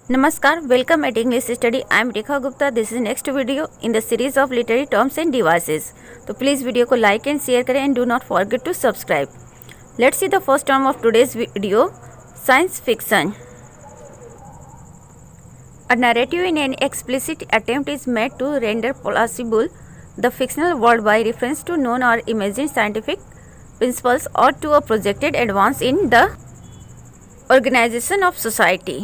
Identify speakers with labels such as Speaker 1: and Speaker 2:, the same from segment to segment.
Speaker 1: Namaskar, welcome at English Study. I am Rekha Gupta. This is next video in the series of literary terms and devices. तो please video को like and share करें and do not forget to subscribe. Let's see the first term of today's video, science fiction. A narrative in an explicit attempt is made to render plausible the fictional world by reference to known or imagined scientific principles or to a projected advance in the organization of society.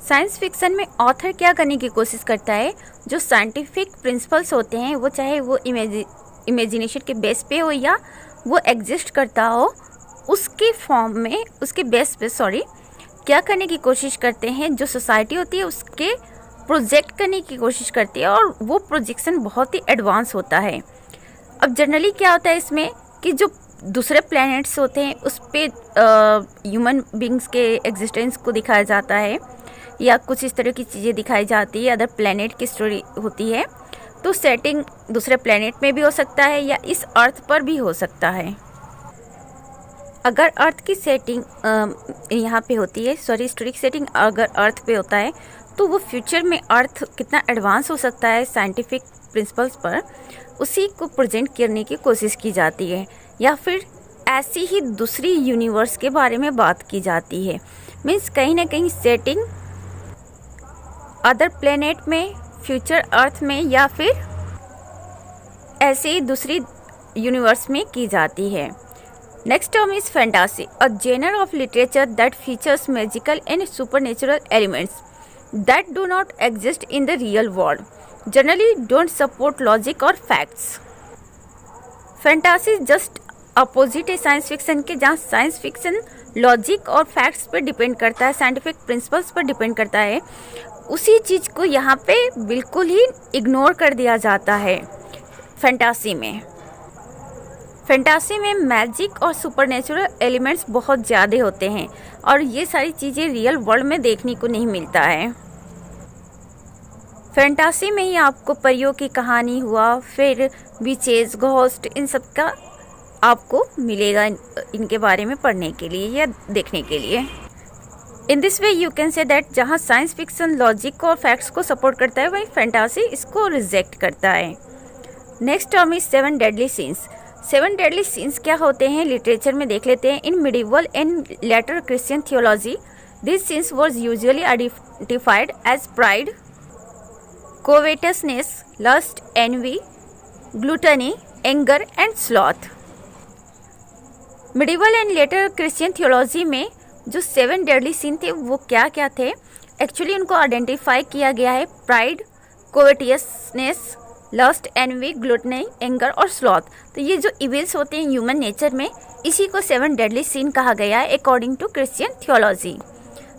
Speaker 1: Science fiction में author क्या करने की कोशिश करता है, जो scientific principles होते हैं वो चाहे वो इमेजिनेशन के बेस पे हो या वो एग्जिस्ट करता हो, उसके फॉर्म में उसके बेस पे क्या करने की कोशिश करते हैं, जो सोसाइटी होती है उसके प्रोजेक्ट करने की कोशिश करती है और वो प्रोजेक्शन बहुत ही एडवांस होता है. अब जनरली क्या होता है इसमें कि जो दूसरे प्लैनेट्स होते हैं उस पर ह्यूमन बींग्स के एग्जिस्टेंस को दिखाया जाता है या कुछ इस तरह की चीज़ें दिखाई जाती है, अदर प्लैनेट की स्टोरी होती है. तो सेटिंग दूसरे प्लैनेट में भी हो सकता है या इस अर्थ पर भी हो सकता है. अगर अर्थ की सेटिंग यहाँ पे होती है, हिस्टोरिक सेटिंग अगर अर्थ पे होता है तो वो फ्यूचर में अर्थ कितना एडवांस हो सकता है साइंटिफिक प्रिंसिपल्स पर, उसी को प्रेजेंट करने की कोशिश की जाती है. या फिर ऐसी ही दूसरी यूनिवर्स के बारे में बात की जाती है. मीन्स कहीं ना कहीं सेटिंग अदर प्लेनेट में, फ्यूचर अर्थ में या फिर ऐसे ही दूसरी यूनिवर्स में की जाती है. Next term is fantasy, a genre of literature that features magical and supernatural elements that do not exist in the real world, generally don't support logic और फैक्ट्स. फैंटासी जस्ट अपोजिट है science fiction के, जहाँ science fiction logic और facts पर depend करता है, scientific principles पर depend करता है. उसी चीज़ को यहाँ पे बिल्कुल ही इग्नोर कर दिया जाता है फैंटासी में. फैंटासी में मैजिक और सुपरनेचुरल एलिमेंट्स बहुत ज़्यादा होते हैं और ये सारी चीज़ें रियल वर्ल्ड में देखने को नहीं मिलता है. फैंटासी में ही आपको परियों की कहानी हुआ, फिर विचेस, घोस्ट, इन सब का आपको मिलेगा इनके बारे में पढ़ने के लिए या देखने के लिए. In this way you can say that जहाँ साइंस फिक्शन लॉजिक और फैक्ट्स को सपोर्ट करता है वहीं फैंटासी इसको रिजेक्ट करता है. Next term is seven deadly sins. Seven deadly sins क्या होते हैं लिटरेचर में देख लेते हैं. In medieval and later Christian theology this sins was usually identified as pride, covetousness, lust, envy, gluttony, anger and sloth. Medieval and later Christian theology में जो seven deadly scene थे वो क्या क्या थे, एक्चुअली उनको आइडेंटिफाई किया गया है pride, covetousness, lust, envy, gluttony, anger और स्लॉथ. तो ये जो इविल्स होते हैं ह्यूमन नेचर में, इसी को सेवन डेडली सीन कहा गया है according to Christian theology.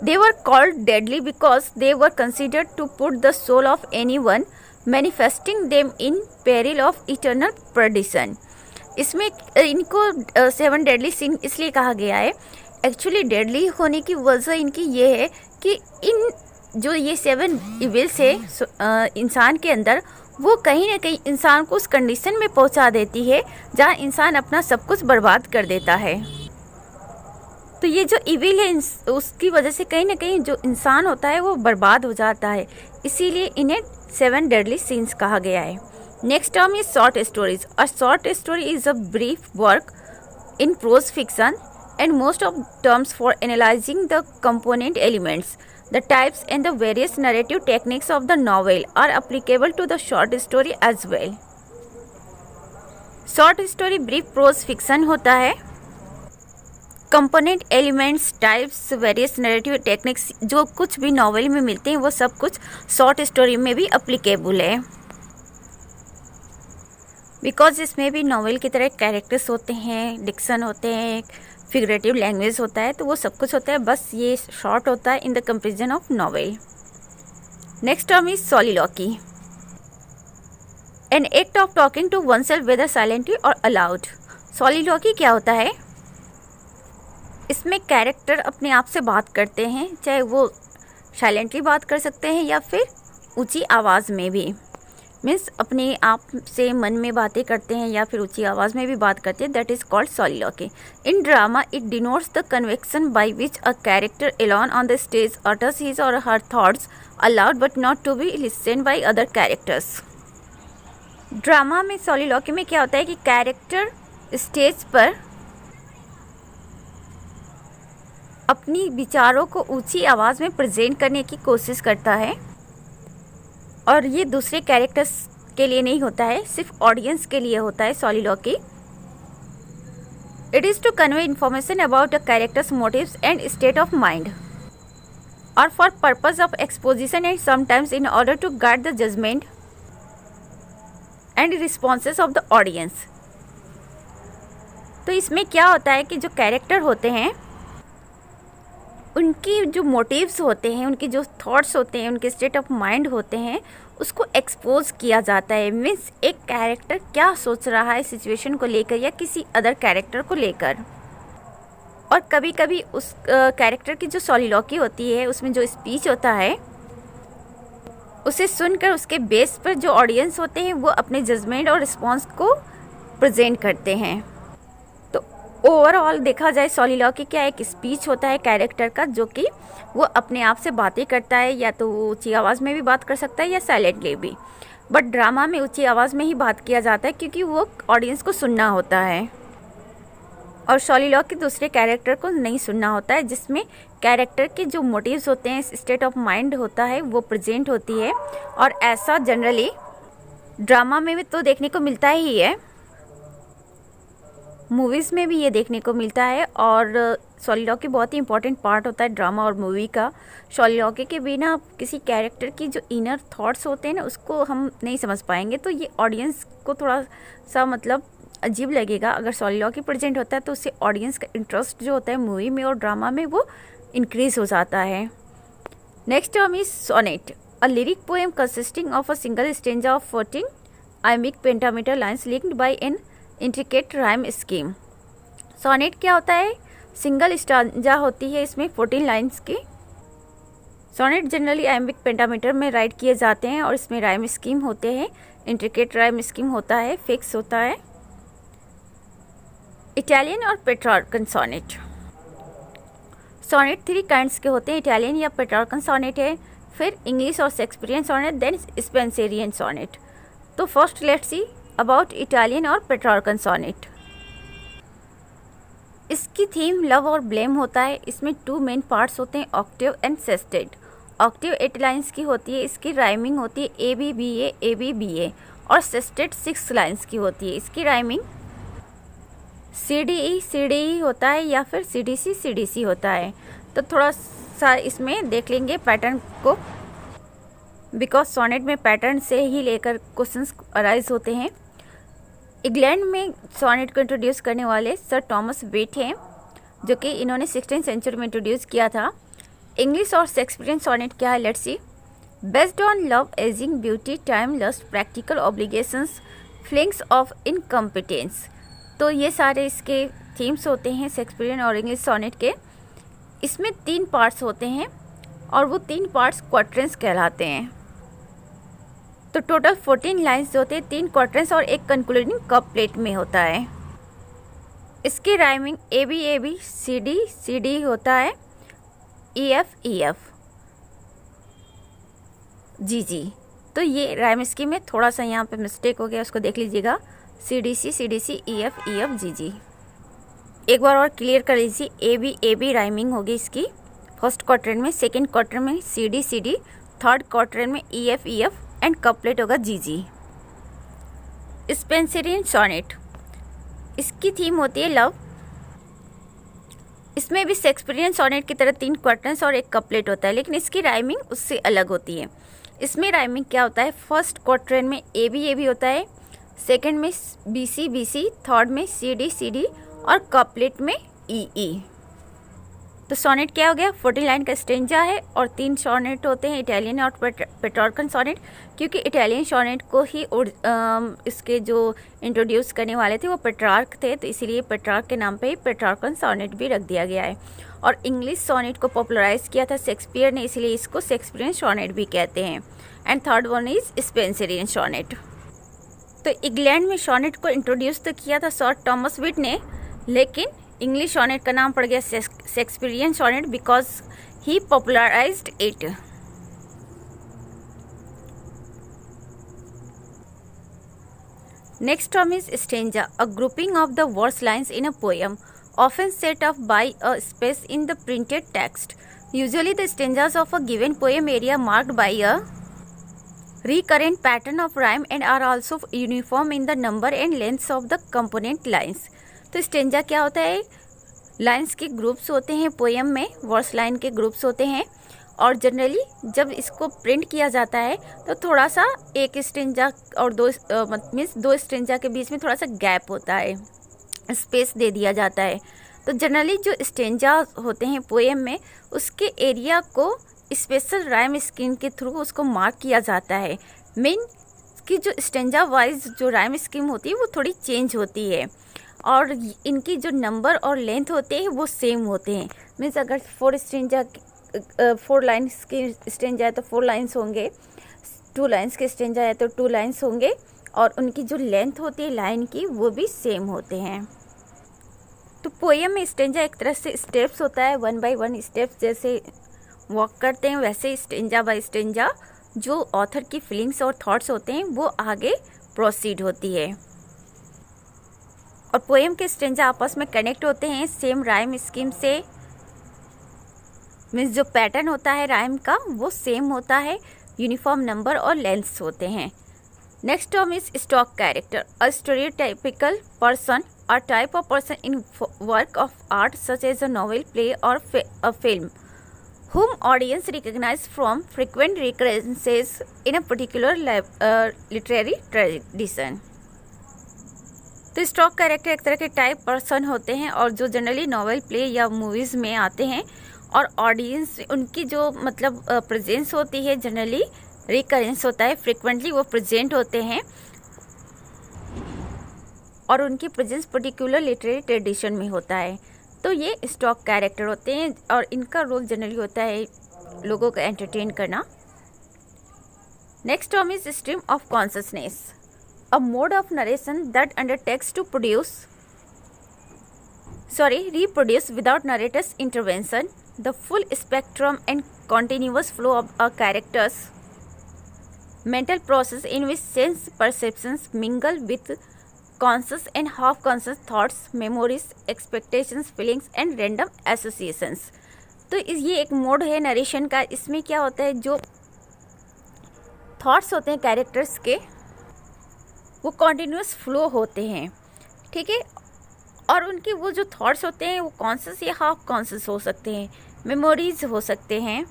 Speaker 1: They were called deadly because they were considered to put the soul of anyone manifesting them in peril of eternal perdition. इसमें इनको सेवन डेडली सीन इसलिए कहा गया है, actually deadly होने की वजह इनकी ये है कि इन जो ये सेवन इविल्स है इंसान के अंदर, वो कहीं ना कहीं इंसान को उस कंडीशन में पहुंचा देती है जहां इंसान अपना सब कुछ बर्बाद कर देता है. तो ये जो इविल है उसकी वजह से कहीं ना कहीं जो इंसान होता है वो बर्बाद हो जाता है, इसीलिए इन्हें सेवन डेडली सीन्स कहा गया है. Next term is short stories. A short story is a brief work in prose fiction and most of terms for analyzing the component elements, the types and the various narrative techniques of the novel are applicable to the short story as well. Short story brief prose fiction होता है. component elements, types, various narrative techniques जो कुछ भी novel में मिलते हैं वो सब कुछ शॉर्ट स्टोरी में भी अप्लीकेबल है, बिकॉज इसमें भी नॉवेल की तरह कैरेक्टर्स होते हैं, डिक्शन होते हैं, फिगरेटिव लैंग्वेज होता है, तो वो सब कुछ होता है, बस ये शॉर्ट होता है in the comparison of novel. Next term is soliloquy, an act of talking to oneself whether silently और अलाउड. सॉलिलॉकी क्या होता है, इसमें कैरेक्टर अपने आप से बात करते हैं, चाहे वो साइलेंटली बात कर सकते हैं या फिर ऊंची आवाज़ में भी. मीन्स अपने आप से मन में बातें करते हैं या फिर ऊंची आवाज़ में भी बात करते हैं, that is called soliloquy. In drama, it denotes the conviction by which a character alone on the stage utters his or her thoughts aloud but not to be listened by other characters. Drama में soliloquy में क्या होता है कि character stage पर अपनी विचारों को ऊंची आवाज़ में प्रेजेंट करने की कोशिश करता है, और ये दूसरे कैरेक्टर्स के लिए नहीं होता है, सिर्फ ऑडियंस के लिए होता है soliloquy. It is to convey information about a character's motives and state of mind, or for purpose of exposition and sometimes in order to guard the judgment and responses of the audience. तो इसमें क्या होता है कि जो character होते हैं उनकी जो मोटिव्स होते हैं, उनकी जो थॉट्स होते हैं, उनके स्टेट ऑफ माइंड होते हैं, उसको एक्सपोज किया जाता है. मीन्स एक कैरेक्टर क्या सोच रहा है सिचुएशन को लेकर या किसी अदर कैरेक्टर को लेकर. और कभी कभी उस कैरेक्टर की जो soliloquy होती है, उसमें जो स्पीच होता है, उसे सुनकर उसके बेस पर जो ऑडियंस होते हैं वो अपने जजमेंट और रिस्पॉन्स को प्रेजेंट करते हैं. ओवरऑल देखा जाए soliloquy क्या एक स्पीच होता है कैरेक्टर का, जो कि वो अपने आप से बातें करता है, या तो वो ऊंची आवाज़ में भी बात कर सकता है या साइलेंटली भी. बट ड्रामा में ऊंची आवाज़ में ही बात किया जाता है क्योंकि वो ऑडियंस को सुनना होता है, और soliloquy दूसरे कैरेक्टर को नहीं सुनना होता है, जिसमें कैरेक्टर के जो मोटिव्स होते हैं, स्टेट ऑफ माइंड होता है, वो प्रेजेंट होती है. और ऐसा जनरली ड्रामा में भी तो देखने को मिलता ही है, मूवीज़ में भी ये देखने को मिलता है. और soliloquy बहुत ही इंपॉर्टेंट पार्ट होता है ड्रामा और मूवी का. soliloquy के बिना किसी कैरेक्टर की जो इनर थॉट्स होते हैं ना, उसको हम नहीं समझ पाएंगे. तो ये ऑडियंस को थोड़ा सा मतलब अजीब लगेगा. अगर soliloquy प्रेजेंट होता है तो उससे ऑडियंस का इंटरेस्ट जो होता है मूवी में और ड्रामा में वो इंक्रीज़ हो जाता है. Next term is sonnet, a lyric poem consisting of a single stanza of 14 iambic pentameter lines linked by an intricate rhyme scheme. Sonnet क्या होता है? सिंगल स्टांजा होती है इसमें 14 लाइन्स की. सोनेट जनरली आयम्बिक पेंटामीटर में राइट किए जाते हैं और इसमें राइम स्कीम होते हैं. इंट्रिकेट राइम स्कीम होता है, फिक्स होता है. इटालियन और पेट्रार्कन सोनेट. सोनेट 3 काइंड्स के होते हैं, इटालियन या पेट्रार्कन सोनेट है, फिर इंग्लिश और Shakespearean sonnet, then Spenserian sonnet. तो first let's see about Italian और पेट्रार्कन सोनेट. इसकी थीम लव और ब्लेम होता है. इसमें 2 मेन पार्ट्स होते हैं, octave and sestet. Octave 8 lines की होती है, इसकी राइमिंग होती है ए बी बी ए, और सेस्टेट 6 लाइन्स की होती है, इसकी राइमिंग सी डी ई होता है या फिर सी डी सी होता है. तो थोड़ा सा इसमें देख लेंगे पैटर्न को, बिकॉज सोनेट में पैटर्न से ही लेकर क्वेश्चंस अराइज होते हैं. इंग्लैंड में सोनेट को इंट्रोड्यूस करने वाले सर थॉमस वेट हैं, जो कि इन्होंने 16th सेंचुरी में इंट्रोड्यूस किया था. इंग्लिश और शेक्सपियरियन सोनेट क्या है, let's see. Based on love, ageing, beauty, time, lust, practical obligations, feelings of incompetence. तो ये सारे इसके थीम्स होते हैं शेक्सपियरियन और इंग्लिश सोनेट के. इसमें 3 पार्ट्स होते हैं और वो 3 पार्ट्स क्वाट्रेंस कहलाते हैं. तो टोटल 14 लाइन्स होते हैं, 3 क्वाट्रेंस और एक कंक्लूडिंग कपलेट में होता है. इसकी rhyming A B C D होता है, ई एफ जी. तो ये राइम स्कीम में थोड़ा सा यहाँ पे मिस्टेक हो गया, उसको देख लीजिएगा. C D C E F G. एक बार और क्लियर कर लीजिए, ए बी राइमिंग होगी इसकी फर्स्ट क्वार्टर में, सेकेंड क्वार्टर में सी डी, थर्ड क्वार्टर में ई एफ एंड कपलेट होगा जी. स्पेंसरियन सोनेट, इसकी थीम होती है लव. इसमें भी शेक्सपियरियन सोनेट की तरह 3 क्वार्टर्स और एक कपलेट होता है, लेकिन इसकी राइमिंग उससे अलग होती है. इसमें राइमिंग क्या होता है, फर्स्ट क्वार्टर में ए बी होता है, सेकंड में बी सी, थर्ड में सी डी और कपलेट में ई. तो सोनेट क्या हो गया, 14 लाइन का स्टेंजा है और 3 सोनेट होते हैं, इटालियन और पेट्रार्कन सोनेट। क्योंकि इटालियन सोनेट को ही इसके जो इंट्रोड्यूस करने वाले थे वो पेट्रार्क थे, तो इसीलिए पेट्रार्क के नाम पे ही पेट्रार्कन सोनेट भी रख दिया गया है। और इंग्लिश सोनेट को पॉपुलराइज किया था शेक्सपियर ने, इसीलिए इसको शेक्सपियरियन सोनेट भी कहते हैं। And third one is Spenserian sonnet. तो इंग्लैंड में सोनेट को इंट्रोड्यूस तो किया था सर थॉमस विट ने, लेकिन इंग्लिश सोनेट का नाम पड़ गया Shakespearean sonnet because he popularised it. Next term is stanza, a grouping of the verse lines in a poem often set off by a space in the printed text. Usually the stanzas of a given poem area marked by a recurrent pattern of rhyme and are also uniform in the number and lengths of the component lines. तो stanza क्या होता है, lines के groups होते हैं poem में, verse line के groups होते हैं, और जनरली जब इसको प्रिंट किया जाता है तो थोड़ा सा एक स्टेंजा और दो स्टेंजा के बीच में थोड़ा सा गैप होता है, स्पेस दे दिया जाता है। तो जनरली जो स्टेंजा होते हैं पोएम में, उसके एरिया को स्पेशल राइम स्कीम के थ्रू उसको मार्क किया जाता है। मीन कि जो स्टेंजा वाइज जो राइम स्कीम होती है वो थोड़ी चेंज होती है, और इनकी जो नंबर और लेंथ होते हैं वो सेम होते हैं। मीन्स अगर 4 लाइन्स के स्टेंजा है तो 4 लाइन्स होंगे, 2 लाइन्स के स्टेंजा है तो 2 लाइन्स होंगे, और उनकी जो लेंथ होती है लाइन की वो भी सेम होते हैं। तो पोएम में स्टेंजा एक तरह से स्टेप्स होता है, 1 बाय 1 स्टेप्स जैसे वॉक करते हैं, वैसे स्टेंजा बाय स्टेंजा जो ऑथर की फीलिंग्स और थॉट्स होते हैं वो आगे प्रोसीड होती है। और पोएम के स्टेंजा आपस में कनेक्ट होते हैं सेम राइम स्कीम से, मीन्स जो पैटर्न होता है राइम का वो सेम होता है, यूनिफॉर्म नंबर और लेंथ्स होते हैं। Next term is stock character, a stereotypical person or type of person in work of art such as a novel, play or a film, whom audience recognize from frequent recurrences in a particular literary tradition. तो stock character एक तरह के type person होते हैं और जो generally novel, play या movies में आते हैं, और ऑडियंस उनकी जो मतलब प्रेजेंस होती है जनरली रिकरेंस होता है, फ्रिक्वेंटली वो प्रेजेंट होते हैं, और उनकी प्रेजेंस पर्टिकुलर लिटरेरी ट्रेडिशन में होता है। तो ये स्टॉक कैरेक्टर होते हैं और इनका रोल जनरली होता है लोगों को एंटरटेन करना। Next term is stream of consciousness, a mode of narration that undertakes to reproduce without narrator's intervention the full spectrum and continuous flow of a character's mental process in which sense perceptions mingle with conscious and half conscious thoughts, memories, expectations, feelings and random associations. तो ये एक mode है narration का। इसमें क्या होता है, जो थॉट्स होते हैं कैरेक्टर्स के वो कॉन्टिन्यूस फ्लो होते हैं, ठीक है, और उनके वो जो थॉट्स होते हैं वो कॉन्शियस या हाफ कॉन्शियस हो सकते हैं, मेमोरीज हो सकते हैं,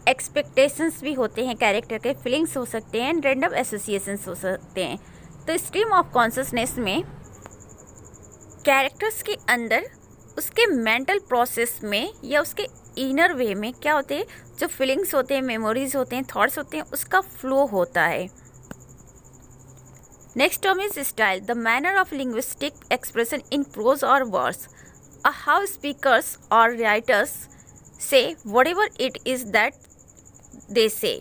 Speaker 1: एक्सपेक्टेशंस भी होते हैं कैरेक्टर के, फीलिंग्स हो सकते हैं, एंड रैंडम एसोसिएशंस हो सकते हैं। तो स्ट्रीम ऑफ कॉन्शियसनेस में कैरेक्टर्स के अंदर उसके मेंटल प्रोसेस में या उसके इनर वे में क्या होते हैं, जो फीलिंग्स होते हैं, मेमोरीज होते हैं, थॉट्स होते हैं, उसका फ्लो होता है। Next term is style, the manner of linguistic expression in prose और वर्स, हाउ स्पीकर्स और writers say whatever it is that they say.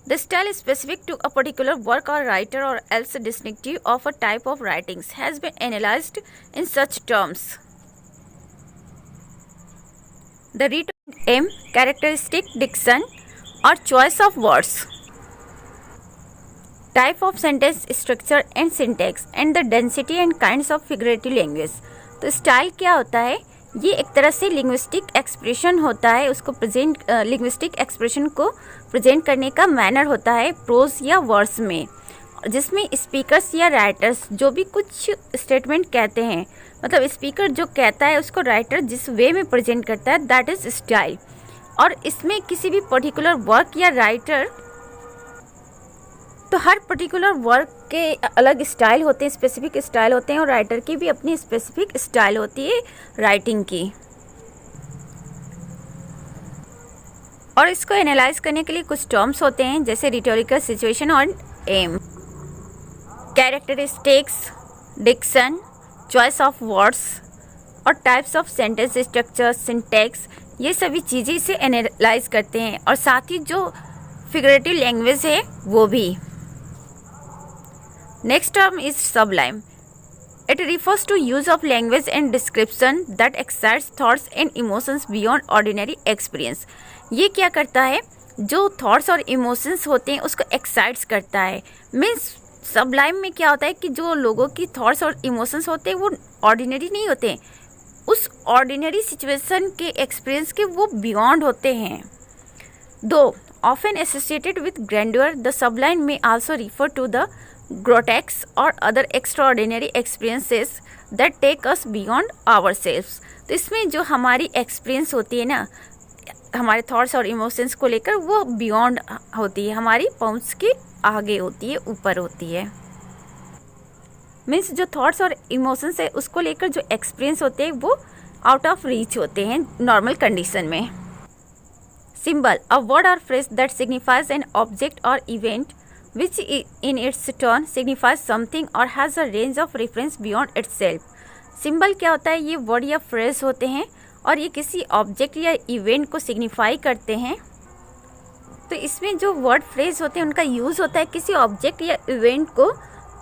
Speaker 1: The style specific to a particular work or writer or else distinctive of a type of writings has been analyzed in such terms. The written aim, characteristic diction or choice of words, type of sentence structure and syntax, and the density and kinds of figurative language. तो style क्या होता है, ये एक तरह से linguistic expression होता है, उसको लिंग्विस्टिक एक्सप्रेशन को प्रेजेंट करने का मैनर होता है प्रोज या वर्ड्स में, जिसमें स्पीकर्स या राइटर्स जो भी कुछ स्टेटमेंट कहते हैं, मतलब स्पीकर जो कहता है उसको राइटर जिस वे में प्रेजेंट करता है, दैट इज स्टाइल। और इसमें किसी भी पर्टिकुलर वर्क या राइटर, तो हर पर्टिकुलर वर्क के अलग स्टाइल होते हैं, स्पेसिफिक स्टाइल होते हैं, और राइटर की भी अपनी स्पेसिफिक स्टाइल होती है राइटिंग की। और इसको एनालाइज करने के लिए कुछ टर्म्स होते हैं जैसे रिटोरिकल, सिचुएशन और aim, characteristics, diction, choice of words और types of sentence structure, syntax, ये सभी चीज़ें इसे एनालाइज करते हैं। और साथ ही जो फिगरेटिव लैंग्वेज है वो भी। Next term is sublime. It refers to use of language and description that excites thoughts and emotions beyond ordinary experience. ये क्या करता है, जो थॉट्स और इमोशंस होते हैं उसको एक्साइट्स करता है। मीन्स सबलाइम में क्या होता है कि जो लोगों की थॉट्स और इमोशंस होते हैं वो ऑर्डिनरी नहीं होते हैं, उस ऑर्डिनरी सिचुएशन के एक्सपीरियंस के वो बियॉन्ड होते हैं। दो often associated with grandeur, the sublime may also refer to the grotesque or other extraordinary experiences that take us beyond ourselves। तो इसमें जो हमारी एक्सपीरियंस होती है ना, हमारे थॉट्स और इमोशंस को लेकर, वो बियॉन्ड होती है, हमारी पहुंच के आगे होती है, ऊपर होती है। मीन्स जो थॉट्स और इमोशंस है उसको लेकर जो एक्सपीरियंस होते हैं वो आउट ऑफ रीच होते हैं नॉर्मल कंडीशन में। Symbol, a word or phrase that signifies an object or event which in its turn signifies something or has a range of reference beyond itself। Symbol क्या होता है, ये word या phrase होते हैं और ये किसी ऑब्जेक्ट या इवेंट को सिग्निफाई करते हैं। तो इसमें जो वर्ड फ्रेज होते हैं उनका यूज़ होता है किसी ऑब्जेक्ट या इवेंट को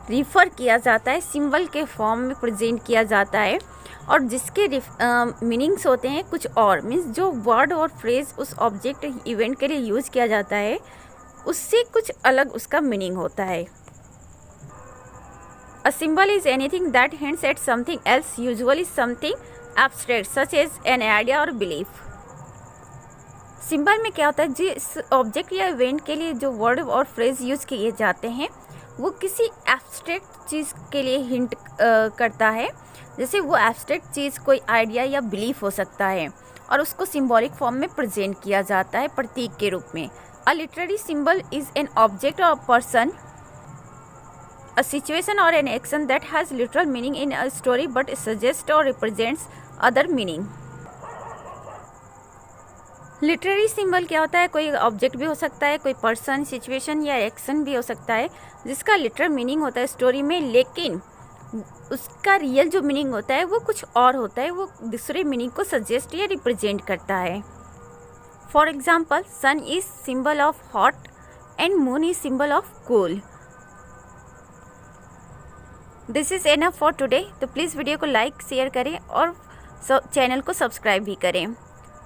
Speaker 1: रिफ़र किया जाता है, सिंबल के फॉर्म में प्रेजेंट किया जाता है, और जिसके मीनिंग्स होते हैं कुछ और। मीन्स जो वर्ड और फ्रेज उस ऑब्जेक्ट इवेंट के लिए यूज़ किया जाता है उससे कुछ अलग उसका मीनिंग होता है। A symbol is anything that hints at something else, usually something abstract such as an idea or belief. Symbol में क्या होता है, जिस ऑब्जेक्ट या इवेंट के लिए जो वर्ड और फ्रेज यूज़ किए जाते हैं वो किसी एब्स्ट्रैक्ट चीज़ के लिए हिंट करता है। जैसे वो एब्स्ट्रैक्ट चीज़ कोई आइडिया या बिलीफ हो सकता है और उसको सिंबॉलिक फॉर्म में प्रेजेंट किया जाता है प्रतीक के रूप में। A literary symbol is an object और पर्सन, अ सिचुएशन और an action that has literal meaning in a story but suggest और represents other meaning. Literary symbol क्या होता है, कोई ऑब्जेक्ट भी हो सकता है, कोई पर्सन, सिचुएशन या एक्शन भी हो सकता है जिसका लिटरल मीनिंग होता है स्टोरी में, लेकिन उसका रियल जो मीनिंग होता है वो कुछ और होता है, वो दूसरे मीनिंग को सजेस्ट या रिप्रेजेंट करता है। For example, sun is symbol of hot and moon is symbol of cool. This is enough for today. तो प्लीज़ वीडियो को लाइक शेयर करें और चैनल को सब्सक्राइब भी करें।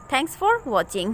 Speaker 1: Thanks for watching.